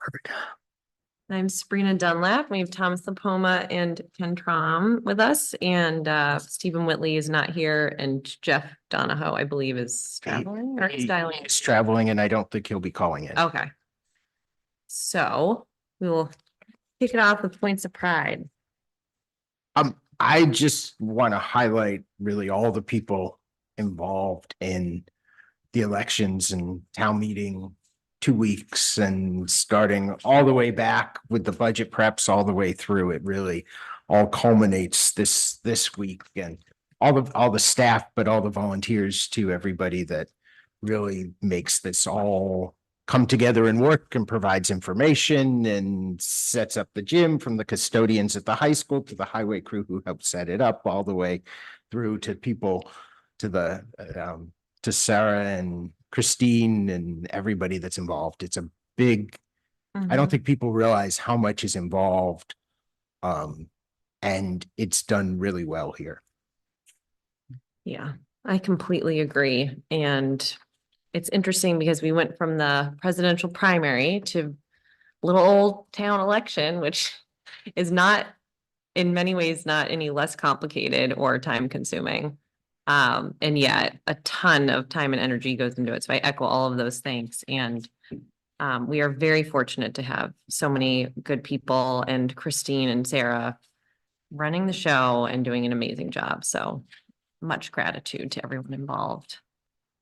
Perfect. I'm Sabrina Dunlap. We have Thomas Lapoma and Ken Trom with us, and Stephen Whitley is not here, and Jeff Donahoe, I believe, is traveling or he's dialing. He's traveling and I don't think he'll be calling in. Okay. So we will kick it off with points of pride. I just want to highlight really all the people involved in the elections and town meeting 2 weeks and starting all the way back with the budget preps all the way through. It really all culminates this week, and all the staff, but all the volunteers too, everybody that really makes this all come together and work and provides information and sets up the gym, from the custodians at the high school to the highway crew who helped set it up, all the way through to people to the to Sarah and Christine and everybody that's involved. It's a big, I don't think people realize how much is involved. And it's done really well here. Yeah, I completely agree. And it's interesting because we went from the presidential primary to little old town election, which is not, in many ways, not any less complicated or time consuming. And yet a ton of time and energy goes into it. So I echo all of those things. And we are very fortunate to have so many good people, and Christine and Sarah running the show and doing an amazing job. So much gratitude to everyone involved.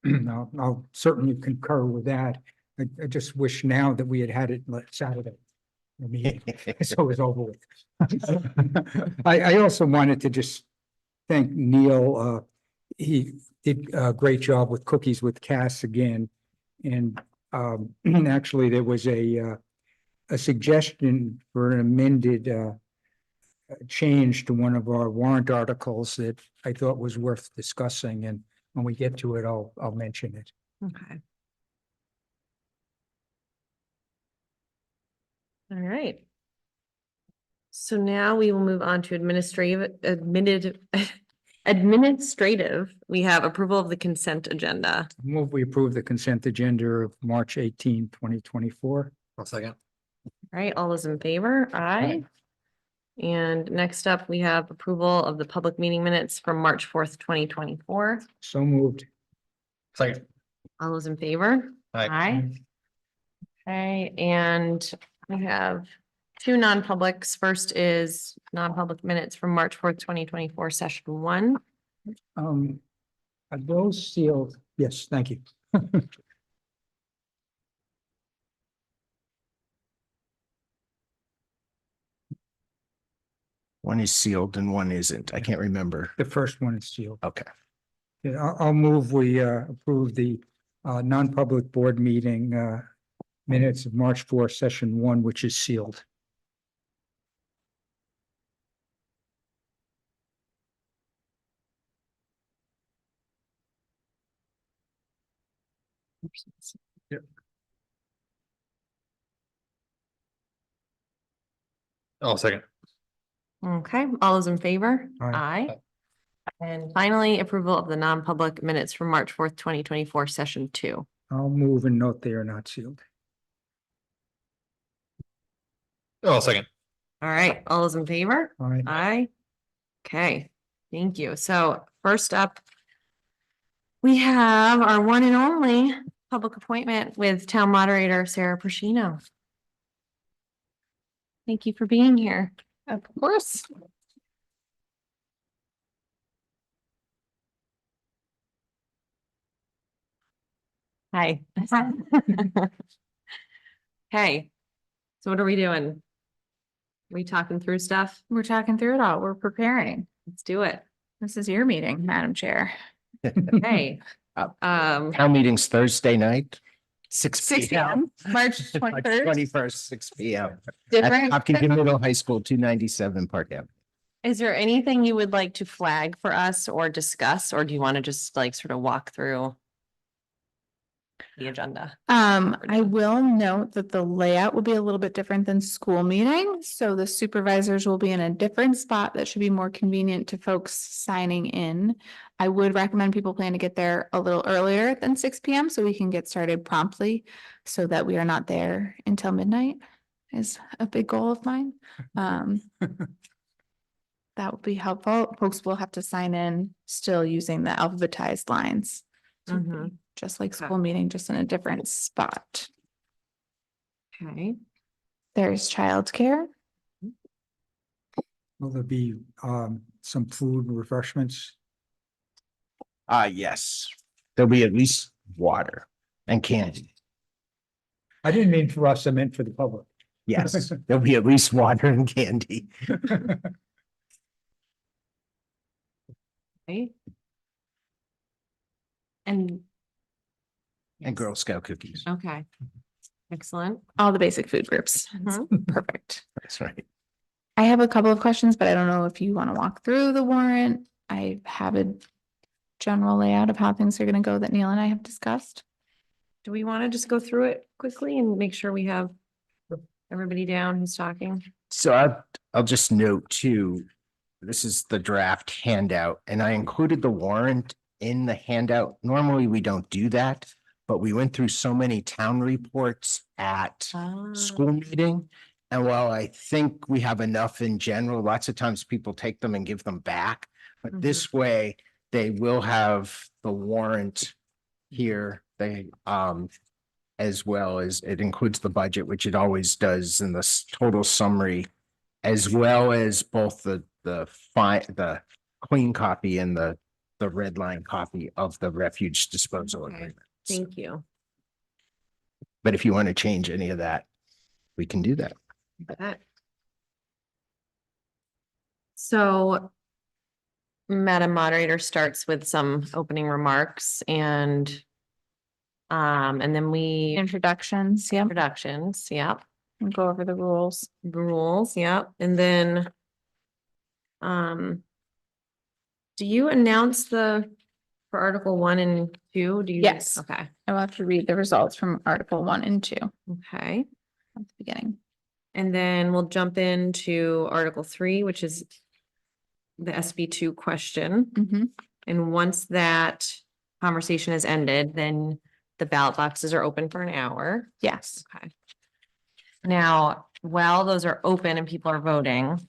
I'll certainly concur with that. I just wish now that we had it Saturday. I mean, so it was over with. I also wanted to just thank Neil. He did a great job with Cookies with Cass again. And actually there was a suggestion for an amended change to one of our warrant articles that I thought was worth discussing, and when we get to it, I'll mention it. Okay. All right. So now we will move on to administrative. We have approval of the consent agenda. Move we approve the consent agenda of March 18, 2024. I'll second. All right, all those in favor? Aye. And next up, we have approval of the public meeting minutes from March 4th, 2024. So moved. Second. All those in favor? Aye. Okay, and we have two non-publics. First is non-public minutes from March 4th, 2024, session 1. Are those sealed? Yes, thank you. One is sealed and one isn't. I can't remember. The first one is sealed. Okay. Yeah, I'll move we approve the non-public board meeting minutes of March 4, session 1, which is sealed. Yep. Oh, second. Okay, all those in favor? Aye. Aye. And finally, approval of the non-public minutes from March 4th, 2024, session 2. I'll move and note they are not sealed. Oh, second. All right, all those in favor? Aye. Aye. Okay, thank you. So first up, we have our one and only public appointment with Town Moderator Sarah Prashino. Thank you for being here. Of course. Hi. Hey, so what are we doing? We talking through stuff? We're talking through it all. We're preparing. Let's do it. This is your meeting, Madam Chair. Hey. Town meeting's Thursday night, 6 6 p.m. p.m. March 21st. 21st, 6 p.m. At Different. Hopkinton Middle High School, 297 Park Avenue. Is there anything you would like to flag for us or discuss, or do you want to just like sort of walk through? the agenda. I will note that the layout will be a little bit different than school meeting. So the supervisors will be in a different spot that should be more convenient to folks signing in. I would recommend people plan to get there a little earlier than 6 PM so we can get started promptly so that we are not there until midnight is a big goal of mine. That would be helpful. Folks will have to sign in still using the alphabetized lines. So it'd be Mhm. just like Okay. school meeting, just in a different spot. Okay. There's childcare. Will there be some food and refreshments? Yes, there'll be at least water and candy. I didn't mean for us, I meant for the public. Yes, there'll be at least water and candy. Right. And. And Girl Scout cookies. Okay. Excellent. All the basic food groups. Mhm. Perfect. That's right. I have a couple of questions, but I don't know if you want to walk through the warrant. I have a general layout of how things are going to go that Neil and I have discussed. Do we want to just go through it quickly and make sure we have everybody down who's talking? So I'll just note too, this is the draft handout and I included the warrant in the handout. Normally we don't do that, but we went through so many town reports at school meeting. And while I think we have enough in general, lots of times people take them and give them back. But this way, they will have the warrant here. They as well as it includes the budget, which it always does in the total summary, as well as both the clean copy and the red line copy of the refuge disposal Okay. agreement. Thank you. But if you want to change any of that, we can do that. Bet. So Madam Moderator starts with some opening remarks and then we Introductions, yeah, introductions, yep, and go over the rules. rules, yep, and then do you announce for Article 1 and 2? Do you? Yes. Okay, I will have to read the results from Article 1 and 2 okay. at the beginning. And then we'll jump into Article 3, which is the SB2 question. Mhm. And once that conversation has ended, then the ballot boxes are open for an hour. Yes, Okay. Now, while those are open and people are voting,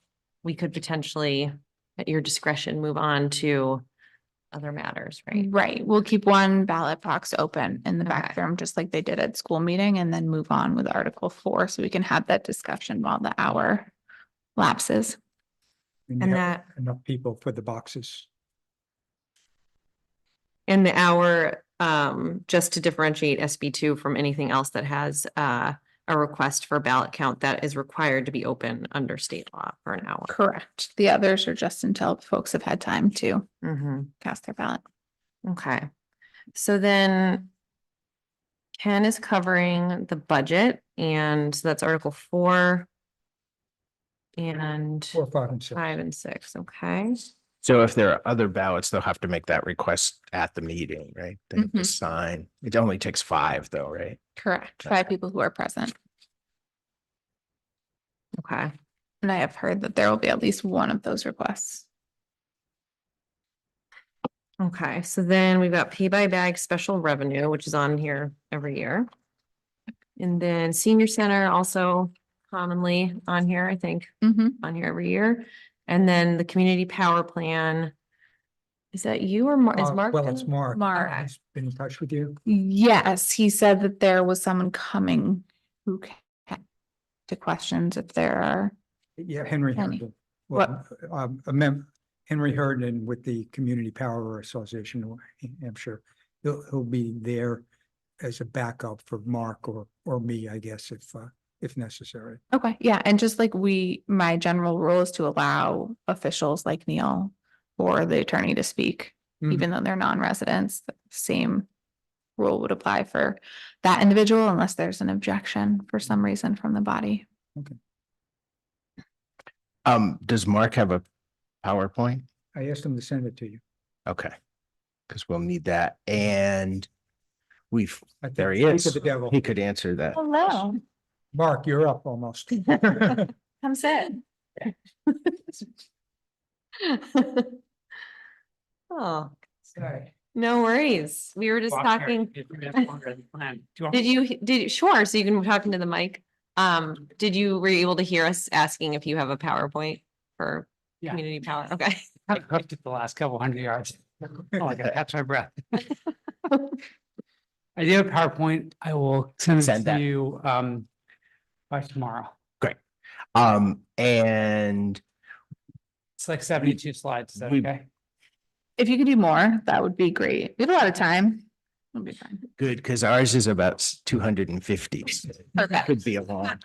we could potentially, at your discretion, move on to other matters, right? right. We'll keep one ballot box open in the back Okay. room, just like they did at school meeting, and then move on with Article 4, so we can have that discussion while the hour lapses. And you have that, enough people for the boxes. in the hour, just to differentiate SB2 from anything else that has a request for ballot count that is required to be open under state law for an hour. Correct. The others are just until folks have had time to cast their ballot. Okay, so then Ken is covering the budget, and so that's Article 4 and 4, 5, and 6. 5 and 6, okay? So if there are other ballots, they'll have to make that request at the meeting, right? They have to Mhm. sign. It only takes 5 though, right? Correct. 5 people who are present. Okay, And I have heard that there will be at least one of those requests. okay, so then we've got pay by bag special revenue, which is on here every year. And then senior center also commonly on here, I think, on here every year. And then the community power plan. Is that you or is Mark? Well, it's Mark. Mark. Okay. He's been in touch with you. Yes, he said that there was someone coming who can to questions if there are. Yeah, Henry. Henry. Hurd. Well, Henry Hurd with the Community Power Association, I'm sure he'll be there as a backup for Mark or me, I guess, if necessary. Okay, yeah, and just like my general rule is to allow officials like Neil or the attorney to speak, even though they're non-residents. The same rule would apply for that individual unless there's an objection for some reason from the body. Does Mark have a PowerPoint? I asked him to send it to you. Okay. Because we'll need that. And we've, I think there he speak is. of the devil. He could answer that. Hello, Mark, you're up almost. come sit. Oh, Sorry. no worries. We were just talking. Sure, so you can talk into the mic. Were you able to hear us asking if you have a PowerPoint for Yeah. community power? Okay. I've hooked it the last couple hundred yards. Oh, I gotta catch my breath. I do have PowerPoint. I will send it Send to that. you by tomorrow. And It's like 72 slides. Is that we- okay? If you could do more, that would be great. We have a lot of time. It'll be fine. good, because ours is about 250. Okay. Could be a long.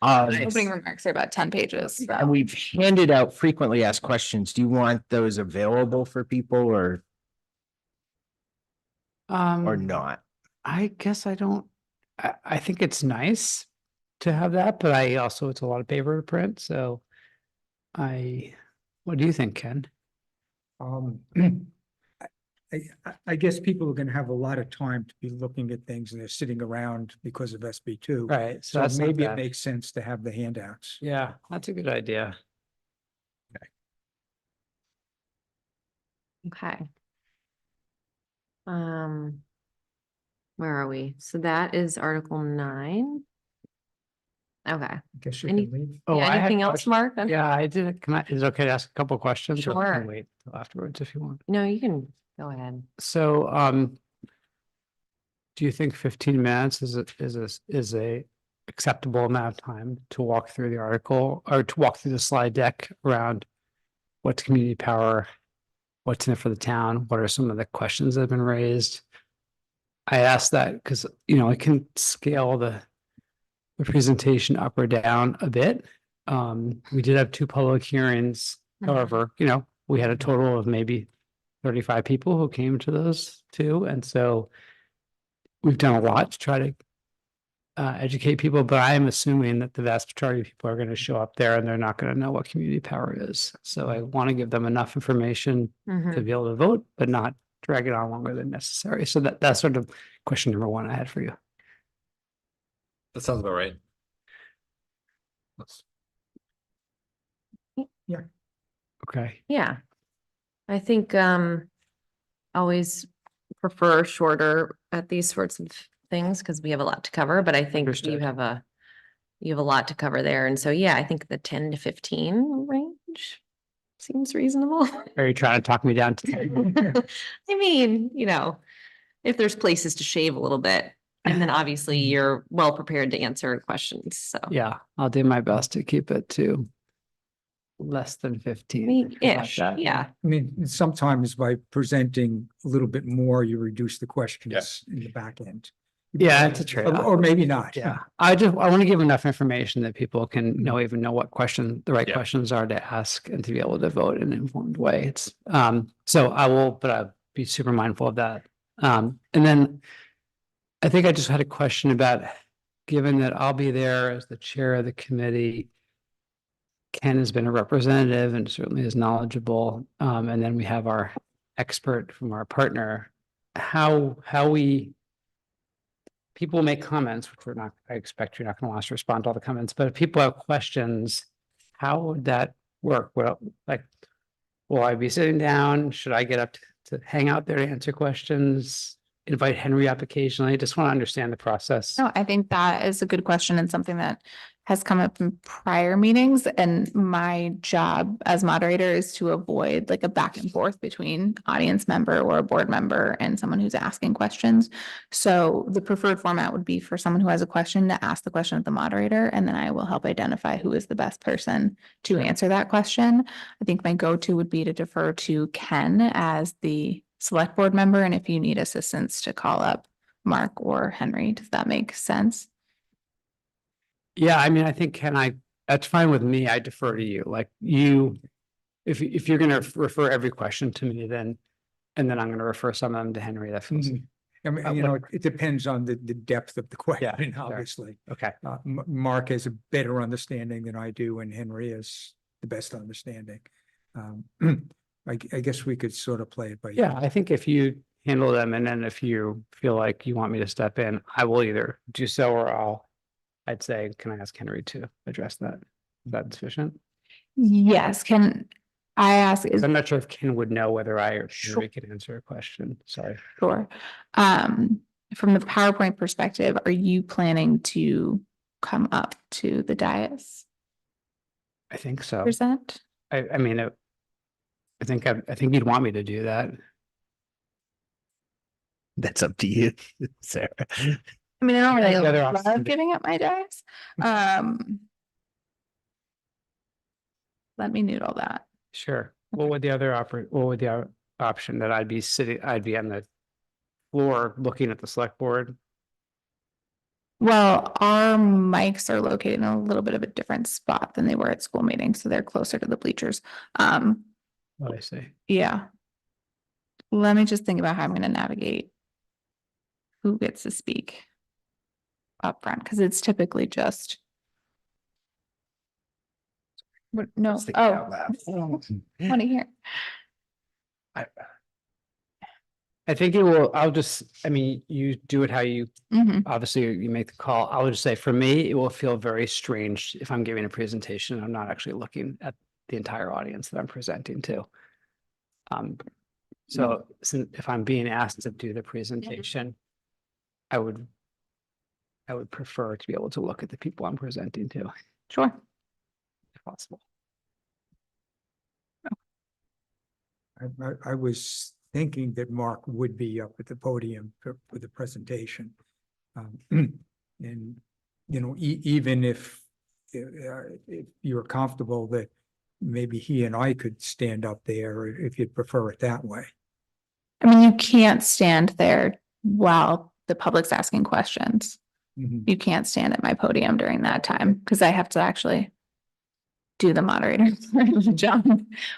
Opening remarks are about 10 pages. so. And we've handed out frequently asked questions. Do you want those available for people or not? I guess I don't, I think it's nice to have that, but I also, it's a lot of paper to print, so what do you think, Ken? I guess people are gonna have a lot of time to be looking at things and they're sitting around because of SB two. Right, so So that's not maybe it bad. makes sense to have the handouts. Yeah, that's a good idea. Okay. Where are we? So that is Article 9. Okay. I guess you Any- can leave. Oh, Yeah, I had anything else, question- Mark? Yeah, I did. Is it okay to ask a couple questions? or can I Sure. Wait till afterwards if you want. No, you can go ahead. So, do you think 15 minutes is a acceptable amount of time to walk through the article or to walk through the slide deck around what's community power, what's in it for the town, what are some of the questions that have been raised? I asked that because, I can scale the presentation up or down a bit. We did have 2 public hearings. Mhm. However, we had a total of maybe 35 people who came to those 2. And so we've done a lot to try to educate people, but I am assuming that the vast majority of people are going to show up there and they're not going to know what community power is. So I want to give them enough information to Mhm. be able to vote, but not drag it on longer than necessary. So that's sort of question number 1 I had for you. That sounds about right. Okay. Yeah. I think always prefer shorter at these sorts of things because we have a lot to cover, but I think Understood. you have a lot to cover there. And so, yeah, I think the 10 to 15 range seems reasonable. Are you trying to talk me down to? I mean, if there's places to shave a little bit, and then obviously you're well prepared to answer questions. So Yeah, I'll do my best to keep it to less than 15. How about ish, that? yeah. I mean, sometimes by presenting a little bit more, you reduce the questions in the back end. Yeah, it's a Or trade-off. or maybe not. Yeah, I want to give enough information that people can even know what the right Yeah. questions are to ask and to be able to vote in an informed way. It's, so I'll be super mindful of that. And then I think I just had a question about, given that I'll be there as the chair of the committee, Ken has been a representative and certainly is knowledgeable. And then we have our expert from our partner, how people make comments, which I expect you're not going to want us to respond to all the comments, but if people have questions, how would that work? Well, will I be sitting down? Should I get up to hang out there to answer questions? Invite Henry up occasionally? I just want to understand the process. No, I think that is a good question and something that has come up in prior meetings. And my job as moderator is to avoid like a back and forth between audience member or a board member and someone who's asking questions. So the preferred format would be for someone who has a question to ask the question of the moderator, and then I will help identify who is the best person to answer that question. I think my go-to would be to defer to Ken as the select board member, and if you need assistance to call up Mark or Henry. Does that make sense? Yeah, I mean, I think that's fine with me. I defer to you. Like if you're going to refer every question to me, and then I'm going to refer some of them to Henry. That feels I mean, it depends on the depth of the question, sure. obviously. okay. Mark has a better understanding than I do, and Henry has the best understanding. I guess we could sort of play it by ear. Yeah, I think if you handle them, and then if you feel like you want me to step in, I will either do so or I'd say, can I ask Henry to address that? Is that sufficient? Yes, can I ask, 'Cause is I'm not sure if Ken would know whether I or Sure. Henry can answer a question. Sorry. sure. From the PowerPoint perspective, are you planning to come up to the dais? I think so. Present? I mean, I think you'd want me to do that. That's up to you, Sarah. I mean, I don't really The other love option- giving up my dice. Let me noodle that. Sure. What would the other option that I'd be on the floor looking at the select board? Well, our mics are located in a little bit of a different spot than they were at school meetings, so they're closer to the bleachers. What I say? Yeah. Let me just think about how I'm gonna navigate who gets to speak up front, because it's typically just. What, no, Let's think out oh, loud. want to hear. I think I mean, you do it how you, Mhm. obviously you make the call. I would just say for me, it will feel very strange if I'm giving a presentation. I'm not actually looking at the entire audience that I'm presenting to. So if I'm being asked to do the presentation, I would prefer to be able to look at the people I'm presenting to, Sure. if possible. I was thinking that Mark would be up at the podium for the presentation. And, you know, even if you're comfortable that maybe he and I could stand up there if you'd prefer it that way. I mean, you can't stand there while the public's asking questions. Mhm. You can't stand at my podium during that time, because I have to actually do the moderator job,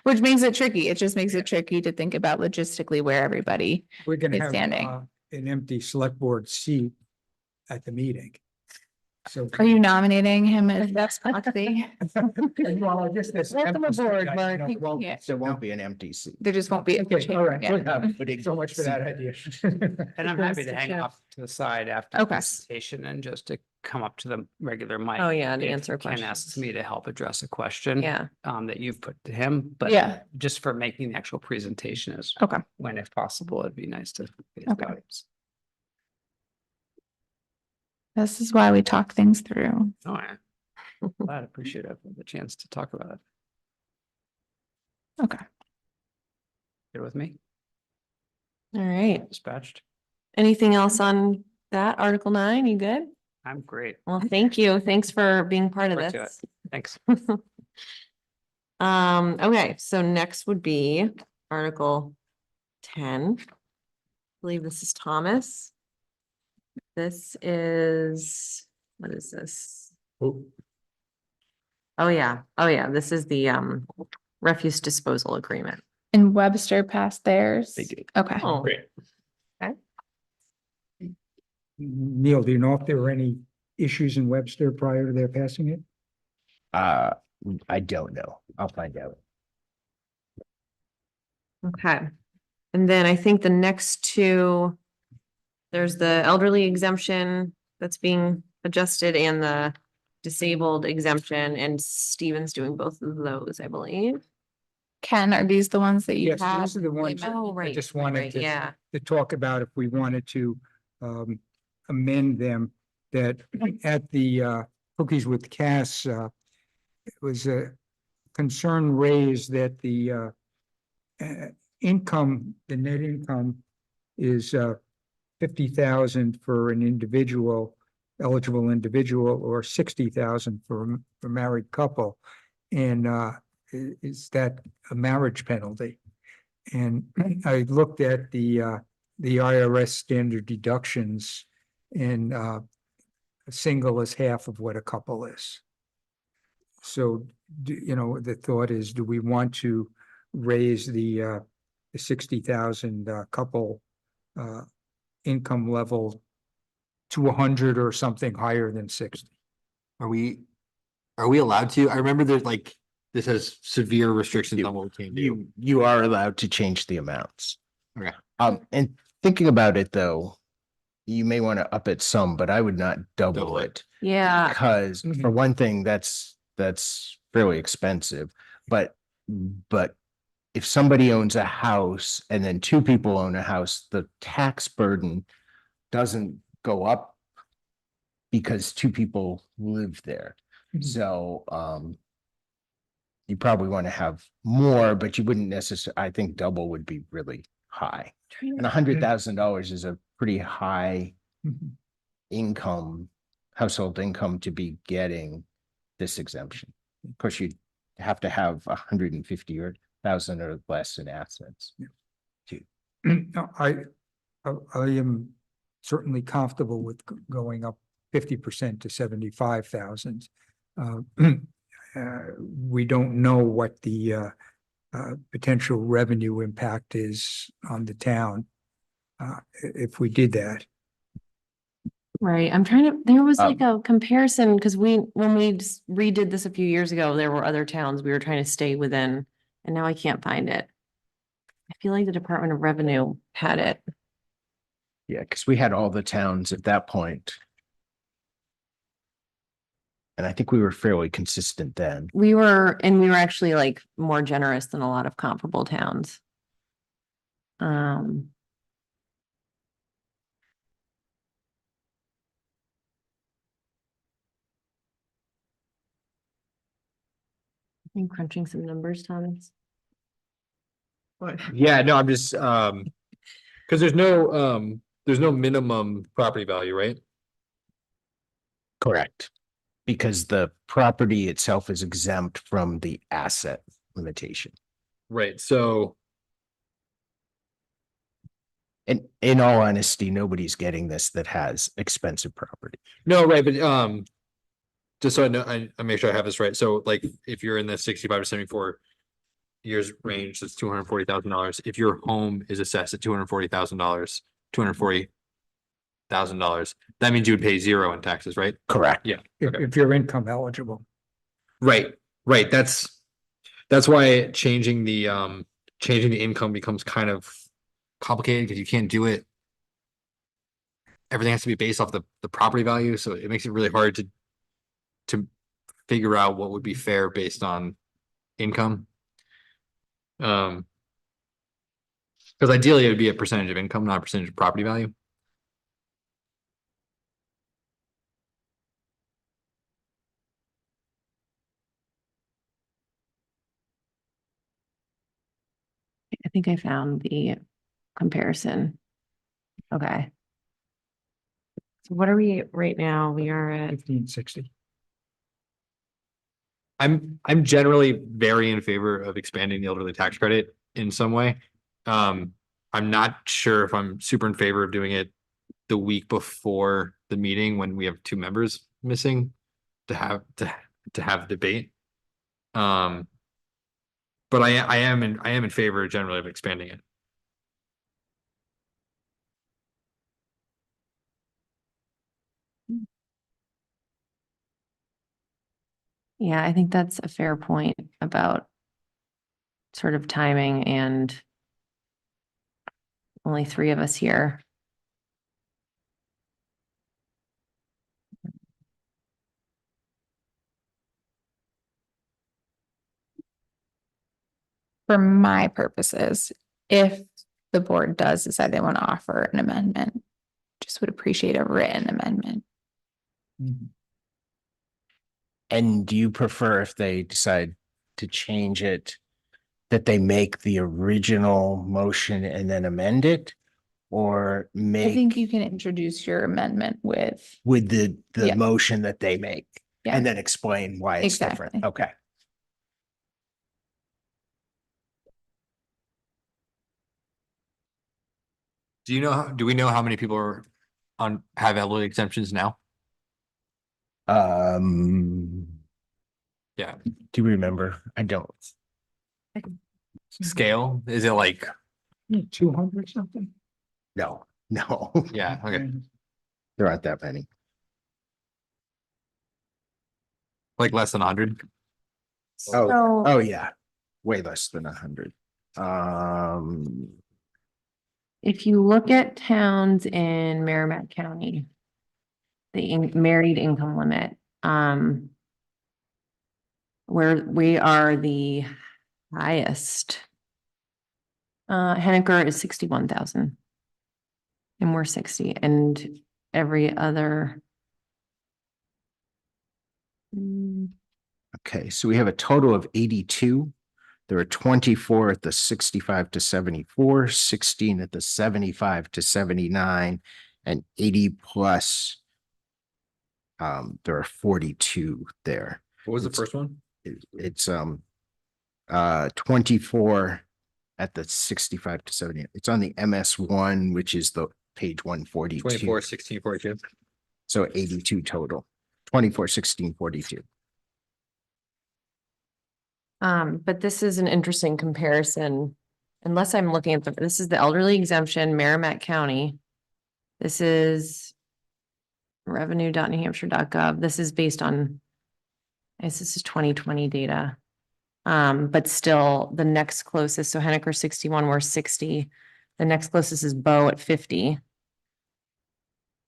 which makes it tricky. It just makes it tricky to think about logistically where everybody. We're gonna It's have standing. An empty select board seat at the meeting. So. Are you nominating him as best proxy? Well, I guess that's. Welcome empty seat, aboard, I- Mark. no, well, Yeah. There won't be an empty seat. There just won't be. a Okay, chair. all right. Yeah. So much for that idea. And I'm happy Yes, to hang sure. off to the side after the Okay. presentation and just to come up to the regular mic. Oh, yeah, to if answer Ken asks questions. me to help address a question. Yeah, That you've put to him, but Yeah. just for making the actual presentation is Okay. when, if possible, it'd be nice to. face Okay. the audience. This is why we talk things through. Oh, I glad, appreciate it, the chance to talk about it. Okay. Good with me, all right. dispatched. Anything else on that, Article 9? You good? I'm great. Well, thank you. Thanks for being part of Forward to this. Thanks. Okay, so next would be Article 10. I believe this is Thomas. This is, what is this? Oh, yeah. Oh, yeah. This is the refuse disposal agreement. And Webster passed theirs. They did. Okay. Oh, Great. Neil, do you know if there were any issues in Webster prior to their passing it? I don't know. I'll find out. okay. And then I think the next two, there's the elderly exemption that's being adjusted and the disabled exemption, and Steven's doing both of those, I believe. Ken, are these the ones that you Yes, have? these are the ones Oh, I right. just right, wanted right, to. Yeah, To talk about if we wanted to amend them, that at the Cookies with Cass, it was a concern raised that the income, the net income is 50,000 for an individual, eligible individual, or 60,000 for a married couple. And is that a marriage penalty? And I looked at the IRS standard deductions, and a single is half of what a couple is. So, you know, the thought is, do we want to raise the 60,000 couple income level to 100 or something higher than 60? Are we allowed to? I remember there's like, this has severe restrictions on what we can do. You are allowed to change the amounts. Okay. In thinking about it though, you may want to up it some, but I would not double Double it. it. Yeah, Because for Mhm. one thing, that's fairly expensive, but if somebody owns a house and then two people own a house, the tax burden doesn't go up because two people live there. Mhm. So, you probably want to have more, but you wouldn't necessarily, I think double would be really high. And $100,000 is a pretty high Mhm. income, household income to be getting this exemption. Of course, you'd have to have 150 or thousand or less in assets. No, I am certainly comfortable with going up 50% to 75,000. We don't know what the potential revenue impact is on the town if we did that. right. I'm trying to, there was like Um, a comparison, because when we redid this a few years ago, there were other towns we were trying to stay within, and now I can't find it. I feel like the Department of Revenue had it. Yeah, because we had all the towns at that point. And I think we were fairly consistent then. We were actually like more generous than a lot of comparable towns. Um. I'm crunching some numbers, Thomas. Yeah, no, I'm just, because there's no minimum property value, right? Correct. Because the property itself is exempt from the asset limitation. Right, so, And in all honesty, nobody's getting this that has expensive property. no, right, but, just so I know, I make sure I have this right, so like, if you're in the 65 to 74 years range, that's $240,000. If your home is assessed at $240,000, $240,000, that means you would pay zero in taxes, right? Correct. Yeah. If, Okay. if you're income eligible. Right, right, that's why changing the income becomes kind of complicated, because you can't do it. Everything has to be based off the property value, so it makes it really hard to figure out what would be fair based on income. Because ideally it would be a percentage of income, not a percentage of property value. I think I found the comparison. Okay. So what are we right now? We are at, 1560. I'm generally very in favor of expanding the elderly tax credit in some way. I'm not sure if I'm super in favor of doing it the week before the meeting when we have two members missing to have debate. But I am in favor generally of expanding it. yeah, I think that's a fair point about sort of timing, and only three of us here. For my purposes, if the board does decide they want to offer an amendment, just would appreciate a written amendment. Mhm. And do you prefer if they decide to change it, that they make the original motion and then amend it? Or I think you make can introduce your amendment with, with the Yeah. motion that they make? Yeah. And then explain why it's different. Exactly. Okay. Do we know how many people are have elderly exemptions now? Yeah. Do you remember? I don't. Scale, is it like, 200 something? No, no. yeah, okay, There aren't that many. like less than 100? Oh, So- oh, yeah. Way less than 100. if you look at towns in Merrimack County, the married income limit, where we are the highest. Henniker is 61,000. And we're 60, and every other. Okay, so we have a total of 82. There are 24 at the 65 to 74, 16 at the 75 to 79, and 80 plus. There are 42 there. What was the It's- first one? It's 24 at the 65 to 70. It's on the MS1, which is the page 142. 24, 16, 42. So 82 total, 24, 16, 42. But this is an interesting comparison. Unless I'm looking at this is the elderly exemption, Merrimack County. This is revenue.newhampshire.gov. This is based on, this is 2020 data. But still the next closest, so Henniker 61, we're 60. The next closest is Bow at 50.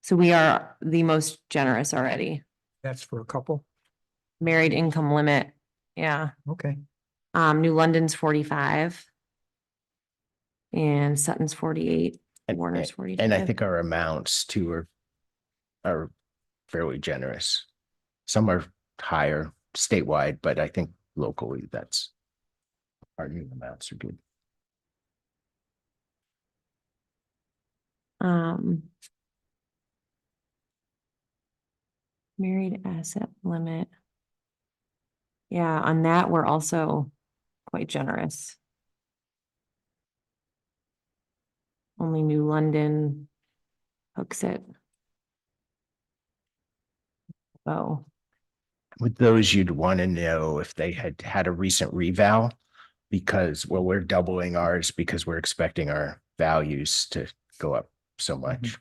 So we are the most generous already. That's for a couple. Married income limit, yeah. Okay. New London's 45. And Sutton's 48, And- Warner's 45. And I think our amounts too are fairly generous. Some are higher statewide, but I think locally that's our new amounts are good. Married asset limit. Yeah, on that, we're also quite generous. Only New London hooks it. Oh, With those, you'd want to know if they had had a recent reval, because, well, we're doubling ours because we're expecting our values to go up so much.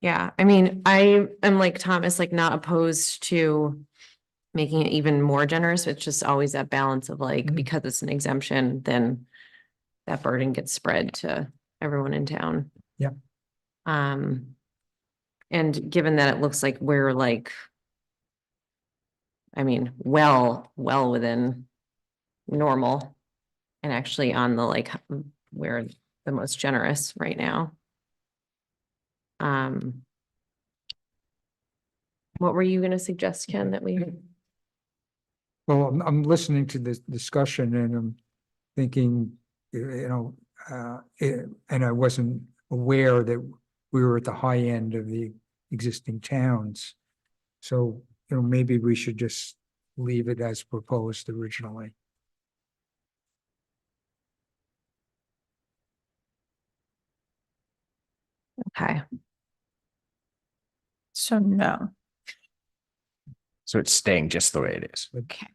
yeah, I mean, I am like Thomas, like not opposed to making it even more generous. It's just always that balance of like, Mhm. because it's an exemption, then that burden gets spread to everyone in town. Yeah. And given that it looks like we're like, I mean, well within normal and actually on the like, we're the most generous right now. What were you gonna suggest, Ken, that we? Well, I'm listening to this discussion and I'm thinking, and I wasn't aware that we were at the high end of the existing towns. So, maybe we should just leave it as proposed originally. Okay, So no. So it's staying just the way it is. Okay.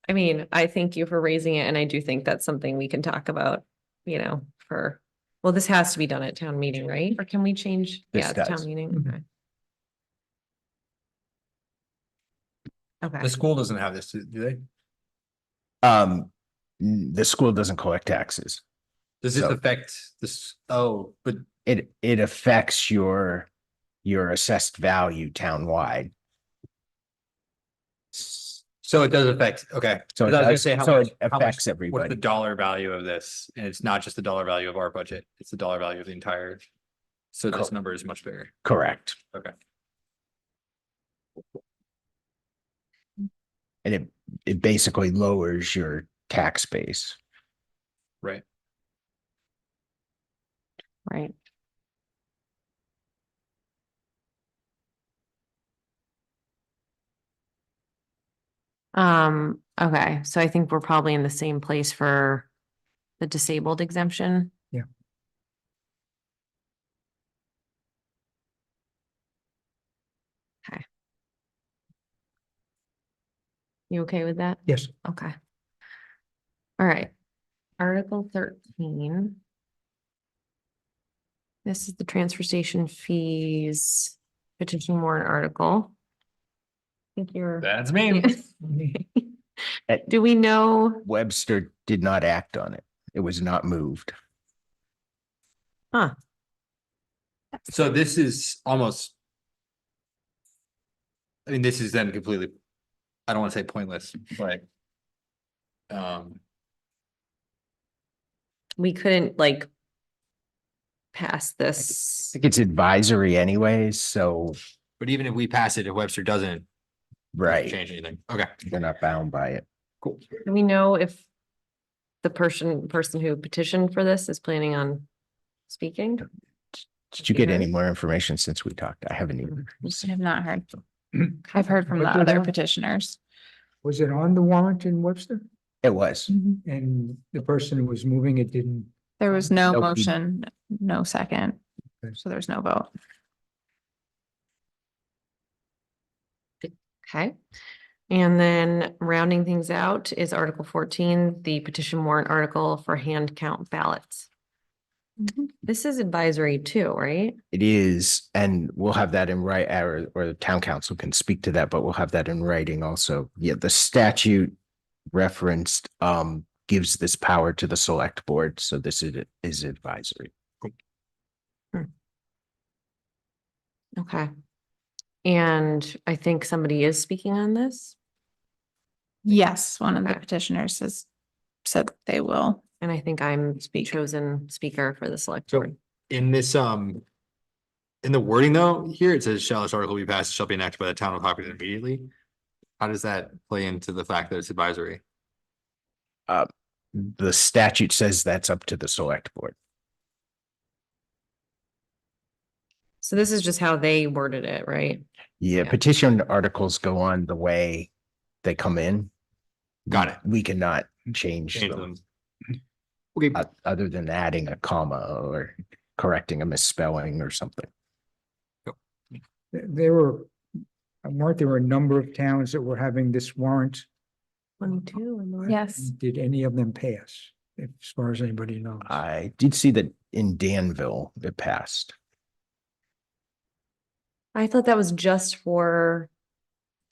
I mean, I thank you for raising it, and I do think that's something we can talk about, well, this has to be done at town meeting, right? Or can we change? This Yeah, at the does. town meeting, Mhm. okay. Okay, The school doesn't have this, do they? The school doesn't collect taxes. Does this So- affect this? Oh, but It affects your assessed value townwide. so it does affect, okay. So it 'Cause I was gonna does- say how so much- it how much- affects What's the everybody. dollar value of this? And it's not just the dollar value of our budget, it's the dollar value of the entire. So this Cool. number is much bigger. Correct. Okay. And it basically lowers your tax base. Right. right. Okay, so I think we're probably in the same place for the disabled exemption. Yeah. Okay. You okay with that? Yes. Okay. All right, Article 13. This is the transfer station fees petition warrant article. I think you're. That's me. Do we know? Webster did not act on it. It was not moved. Huh, So this is almost. I mean, this is then completely, I don't want to say pointless, but. we couldn't like pass I this. think it's advisory anyways, so, But even if we pass it, if Webster doesn't right, change anything, okay, they're not bound by it. cool. Do we know if the person who petitioned for this is planning on speaking? Did you get any more information since we talked? I haven't even. I have not heard. I've heard from the What did other I- petitioners. Was it on the warrant in Webster? It was. And the person who was moving it didn't, There was no Nope. motion, no second, Okay. so there's no vote. Okay. And then rounding things out is Article 14, the petition warrant article for hand count ballots. This is advisory too, right? It is, and we'll have that in or the town council can speak to that, but we'll have that in writing also. Yeah, the statute referenced gives this power to the select board, so this is advisory. Okay. And I think somebody is speaking on this, Yes, one of the Okay. petitioners has said they will. and I think I'm chosen speaker for the select So board. in this, in the wording though, here it says, shall this article be passed, shall be enacted by the town of Hopkinton immediately. How does that play into the fact that it's advisory? The statute says that's up to the select board. So this is just how they worded it, right? Yeah, Yeah. petition articles go on the way they come in. Got it. We cannot change Change them, them. Okay, other than adding a comma or correcting a misspelling or something. there weren't there a number of towns that were having this warrant? 22 and the Yes, Did any of them pass, as far as anybody knows? I did see that in Danville, it passed. I thought that was just for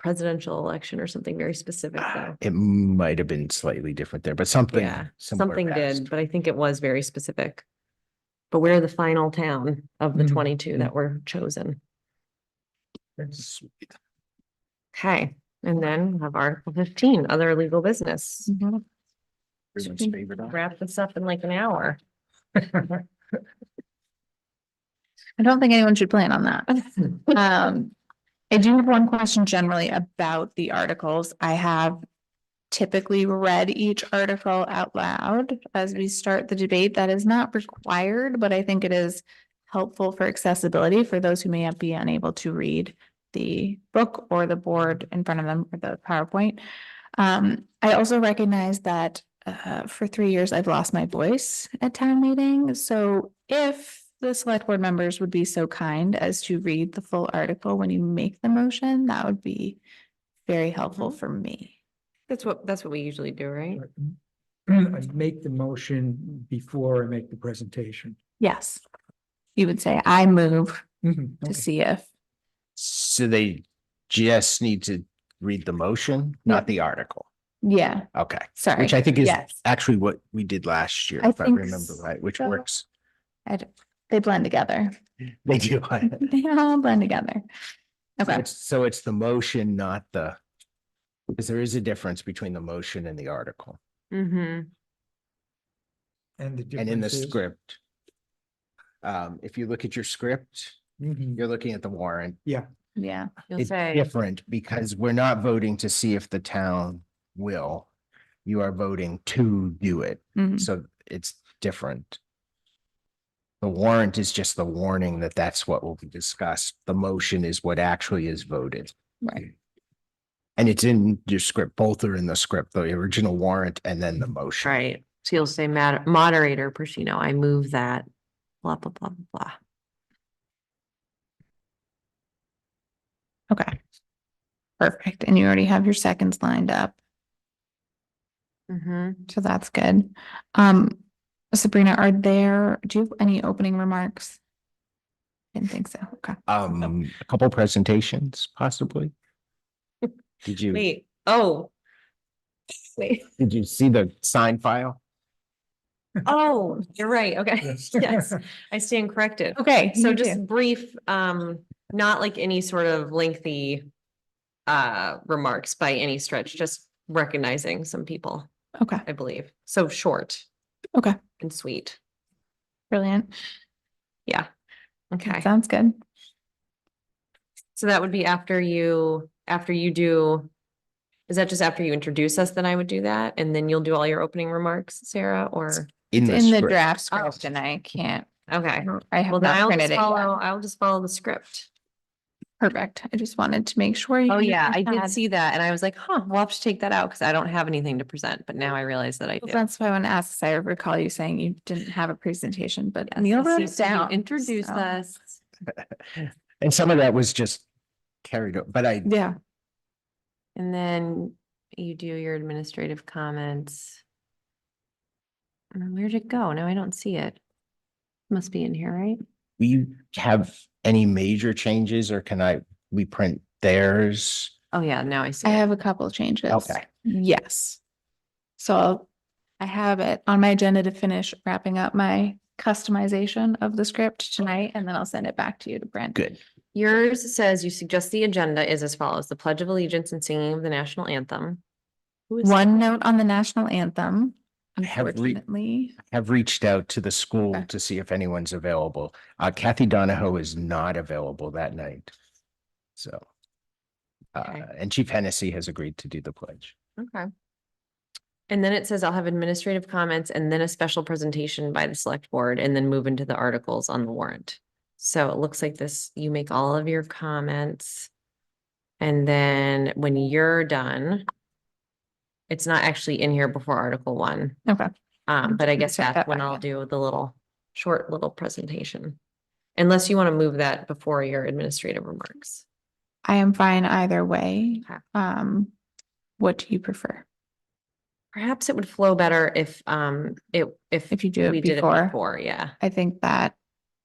presidential election or something very specific though. It might have been slightly different there, but something. Yeah, similar something passed. did, but I think it was very specific. But we're the final town of the Mhm. 22 that were chosen. That's- Okay, and then we have Article 15, other legal business. Mhm. Everyone's favorite. Wrap this up in like an hour. I don't think anyone should plan on that. I do have one question generally about the articles. I have typically read each article out loud as we start the debate. That is not required, but I think it is helpful for accessibility for those who may not be unable to read the book or the board in front of them or the PowerPoint. I also recognize that for 3 years, I've lost my voice at town meetings. So if the select board members would be so kind as to read the full article when you make the motion, that would be very helpful for me. That's what we usually do, right? I make the motion before I make the presentation. Yes. You would say, I move Mhm, to okay. see if, So they just need to read the motion, not the article. yeah, Okay, sorry. which I think is Yes. actually what we did last year, I if I think remember right, which so. works. They blend together. They do. They all blend together. Okay, So it's the motion, not the, because there is a difference between the motion and the article Mm-hmm. And the and in the difference is- script. If you look at your script, Mhm, you're looking at the warrant. yeah. You'll It's say, different because we're not voting to see if the town will. You are voting to do it. Mhm. So it's different. The warrant is just the warning that that's what will be discussed. The motion is what actually is voted. Right. And it's in your script. Both are in the script, the original warrant and then the motion. right, so you'll say moderator Persino, I move that, blah, blah, blah, blah, blah. Okay. Perfect. And you already have your seconds lined up. Mm-hmm. So that's good. Sabrina, do you have any opening remarks? Didn't think so. Okay. A couple presentations possibly. Did you? Wait, oh, Wait. Did you see the sign file? Oh, you're right. Okay. Yes, I stand corrected. Okay, So you just do. brief, not like any sort of lengthy remarks by any stretch, just recognizing some people, Okay, I believe. So short okay, and sweet. brilliant. Yeah. Okay. That sounds good. So that would be after you do, is that just after you introduce us, then I would do that? And then you'll do all your opening remarks, Sarah, or? It's in the script. draft Oh. script and I can't, Okay. I have Well, then not printed it yet. I'll just follow the script. Perfect. I just wanted to make sure. you Oh, yeah, I had- did see that and I was like, huh, we'll have to take that out because I don't have anything to present, but now I realize that I Well, do. that's why I want to ask, 'cause I recall you saying you didn't have a presentation, but Yes, Neil I wrote see. it So you down. introduced so- us. And some of that was just carried over, but I, Yeah, And then you do your administrative comments. Where'd it go? Now I don't see it. Must be in here, right? will you have any major changes or we print theirs? Oh, yeah, now I see I it. have a couple changes. Okay. Yes. I have it on my agenda to finish wrapping up my customization of the script tonight, and then I'll send it back to you to print. Good. Yours says you suggest the agenda is as follows: the Pledge of Allegiance and singing of the national anthem. Who is One note on the national anthem, I have unfortunately. Have reached out to the school Okay. to see if anyone's available. Kathy Donahoe is not available that night. So. Okay. And Chief Hennessy has agreed to do the pledge. Okay. And then it says I'll have administrative comments and then a special presentation by the select board and then move into the articles on the warrant. So it looks like this, you make all of your comments. And then when you're done, it's not actually in here before Article 1. Okay. But I guess Check that's that when back I'll in. do the short little presentation. Unless you want to move that before your administrative remarks. I am fine either way. Okay. What do you prefer? Perhaps it would flow better if If you do it we did it before. before, yeah. I think that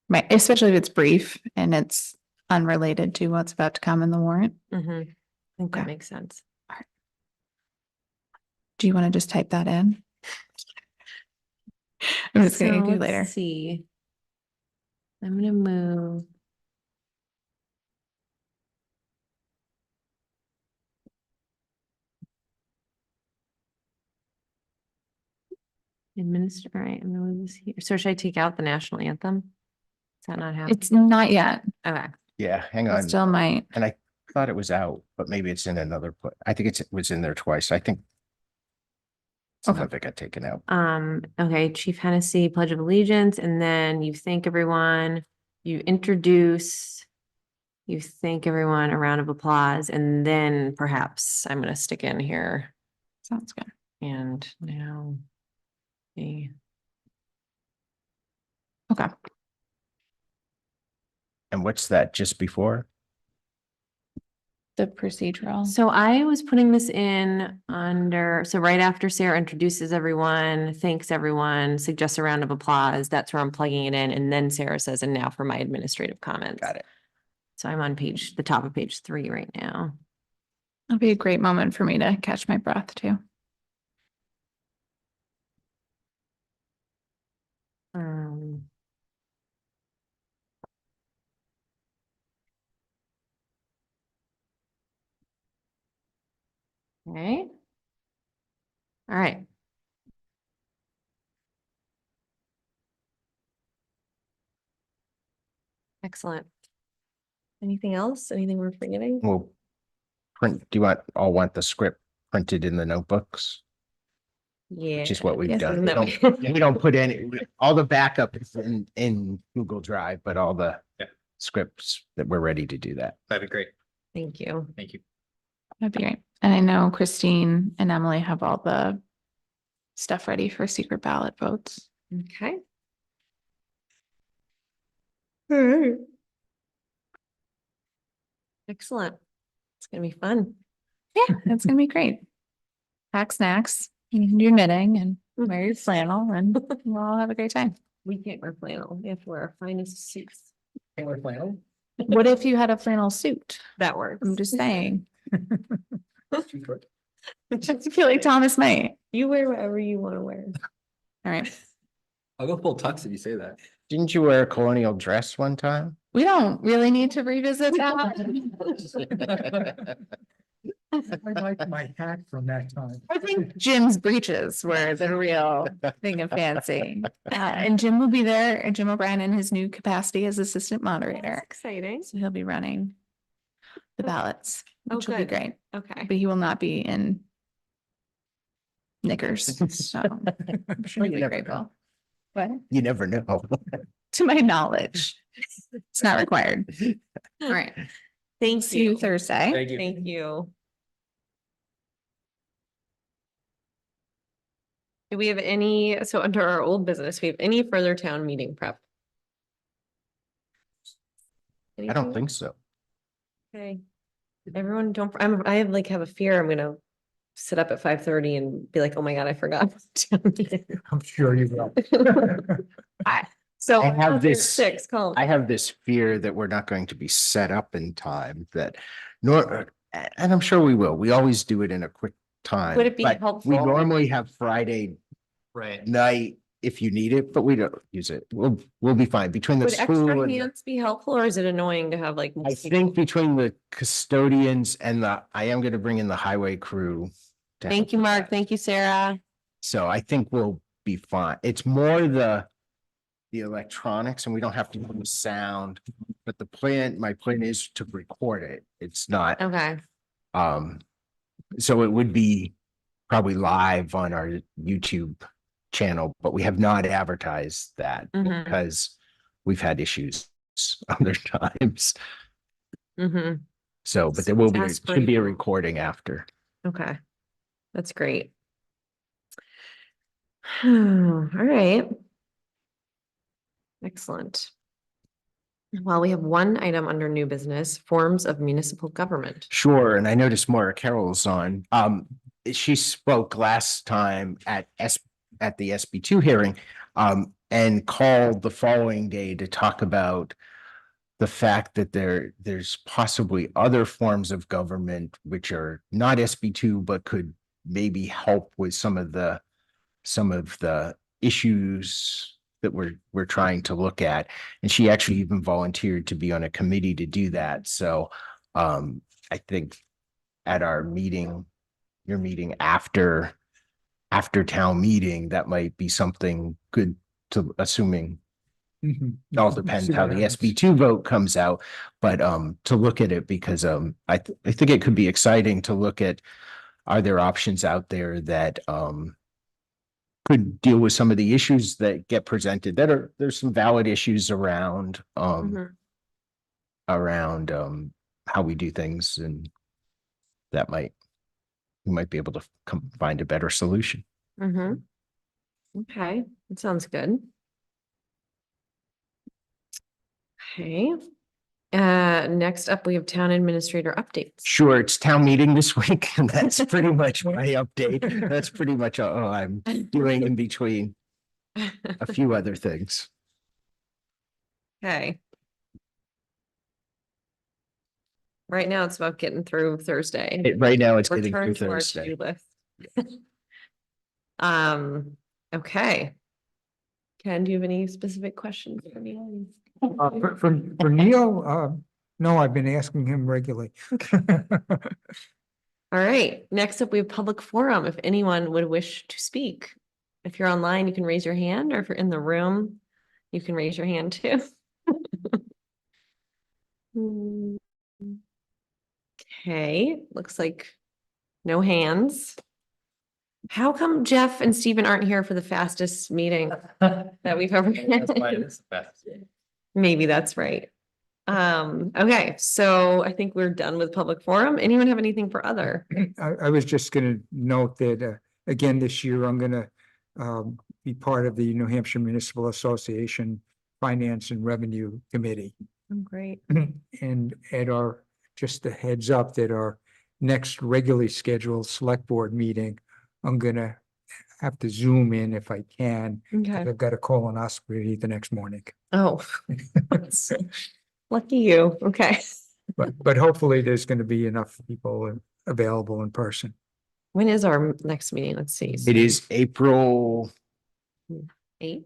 might, especially if it's brief and it's unrelated to what's about to come in the warrant. Mm-hmm. I think that Okay. makes sense. Do you want to just type that in? I'm just gonna So do let's later. see. I'm gonna move. Administer, all right, I'm gonna move this here. So should I take out the national anthem? Is that not happening? It's not yet. Okay, Yeah, hang I on. still might. And I thought it was out, but maybe it's in another place. I think it was in there twice. I think some Okay. of it got taken out. okay, Chief Hennessy, Pledge of Allegiance, and then you thank everyone, you introduce, you thank everyone, a round of applause, and then perhaps I'm gonna stick in here Sounds good. and now. The Okay. And what's that just before? The procedural. So I was putting this in under, so right after Sarah introduces everyone, thanks everyone, suggests a round of applause, that's where I'm plugging it in. And then Sarah says, and now for my administrative comments. Got it. So I'm on the top of page 3 right now. It'll be a great moment for me to catch my breath too. Okay. All right. Excellent. Anything else? Anything we're forgetting? Well, do you want the script printed in the notebooks? Yeah. Which is what we've Yes, done. isn't We that don't, what- we don't put all the backup is in Google Drive, but all the Yeah. scripts that we're ready to do that. That'd be great. Thank you. Thank you. That'd be great. And I know Christine and Emily have all the stuff ready for secret ballot votes. Okay. All right. Excellent. It's gonna be fun. Yeah, that's gonna be great. Pack snacks, you can do knitting and wear your flannel and we'll all have a great time. We can't wear flannel. We have to wear our finest suits. Can we flannel? What if you had a flannel suit? That works. I'm just saying. I feel like Thomas might. You wear whatever you want to wear. All right. I'll go full tux if you say that. Didn't you wear a colonial dress one time? We don't really need to revisit that. I like my hat from that time. I think Jim's breeches were the real thing of fancy. And Jim will be there, and Jim O'Brien in his new capacity as assistant moderator. Exciting. So he'll be running the ballots, Oh, which will be good. great, Okay. but he will not be in knickers, so I'm sure You he'll be never grateful. But You never know. to my knowledge, it's not required. All right, Thank see you you. Thursday. Thank you. Do we have any, so under our old business, we have any further town meeting prep? I don't think so. Okay. Everyone don't, I have like have a fear I'm gonna sit up at 5:30 and be like, oh my God, I forgot. I'm sure you will. So I have this- 6, call. I have this fear that we're not going to be set up in time that nor, and I'm sure we will. We always do it in a quick time. Would it be but We helpful? normally have Friday Right. night if you need it, but we don't use it. We'll be fine between the Would extra school and hands be helpful, or is it annoying to have like? I think between the custodians and I am going to bring in the highway crew. to help Thank you, with Mark. that. Thank you, Sarah. So I think we'll be fine. It's more the electronics, and we don't have to do the sound, but my plan is to record it. It's not, Okay. so it would be probably live on our YouTube channel, but we have not advertised that Mhm. because we've had issues other times. Mm-hmm. So, but there will be, Ask for should be a you. recording after. Okay. That's great. All right. Excellent. Well, we have one item under new business, forms of municipal government. Sure, and I noticed Maura Carroll's on. She spoke last time at the SB2 hearing, and called the following day to talk about the fact that there's possibly other forms of government which are not SB2, but could maybe help with some of the issues that we're trying to look at. And she actually even volunteered to be on a committee to do that. So I think at our meeting, your meeting after town meeting, that might be something good to, assuming Mhm. it all depends See how what the happens. SB2 vote comes out, but to look at it because I think it could be exciting to look at, are there options out there that could deal with some of the issues that get presented there's some valid issues around Mhm. how we do things, and that we might be able to find a better solution. Mm-hmm. Okay, that sounds good. Okay. Next up, we have town administrator updates. Sure, it's town meeting this week, and that's pretty much my update. That's pretty much all I'm doing in between a few other things. Okay. Right now, it's about getting through Thursday. Right now, it's getting Return through to our Thursday. to-do list. Okay. Ken, do you have any specific questions for me? For Neil, no, I've been asking him regularly. All right, next up, we have public forum. If anyone would wish to speak. If you're online, you can raise your hand, or if you're in the room, you can raise your hand too. Okay, looks like no hands. How come Jeff and Stephen aren't here for the fastest meeting that we've ever had? Maybe that's right. Okay, so I think we're done with public forum. Anyone have anything for other? I was just gonna note that, again, this year, I'm gonna be part of the New Hampshire Municipal Association Finance and Revenue Committee. Oh, great. And at just a heads up that our next regularly scheduled select board meeting, I'm gonna have to zoom in if I can. 'Cause Okay. I've got a colonoscopy the next morning. Oh, lucky you. Okay. But hopefully there's gonna be enough people available in person. When is our next meeting? Let's see. It is April 8th?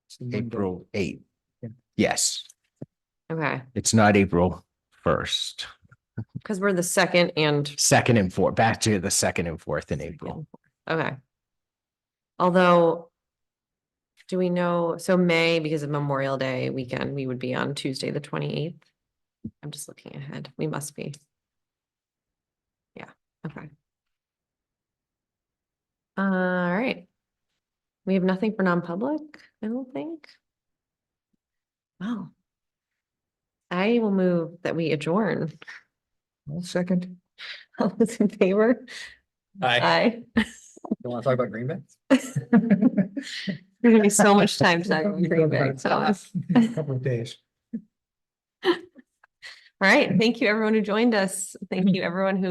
It's a Monday. April 8th. Yeah. Yes, Okay, it's not April 1st. because we're the second and. Second and fourth, back to the second and fourth in April. Okay. Although. Do we know, so May, because of Memorial Day weekend, we would be on Tuesday, the 28th. I'm just looking ahead. We must be. Yeah, okay. All right. We have nothing for non-public, I don't think. Wow. I will move that we adjourn. Well, second. All those in favor? Aye. You want to talk about Green Bay? There's gonna be so much time to talk about Green Bay, so. Couple of days. All right, thank you everyone who joined us. Thank you everyone who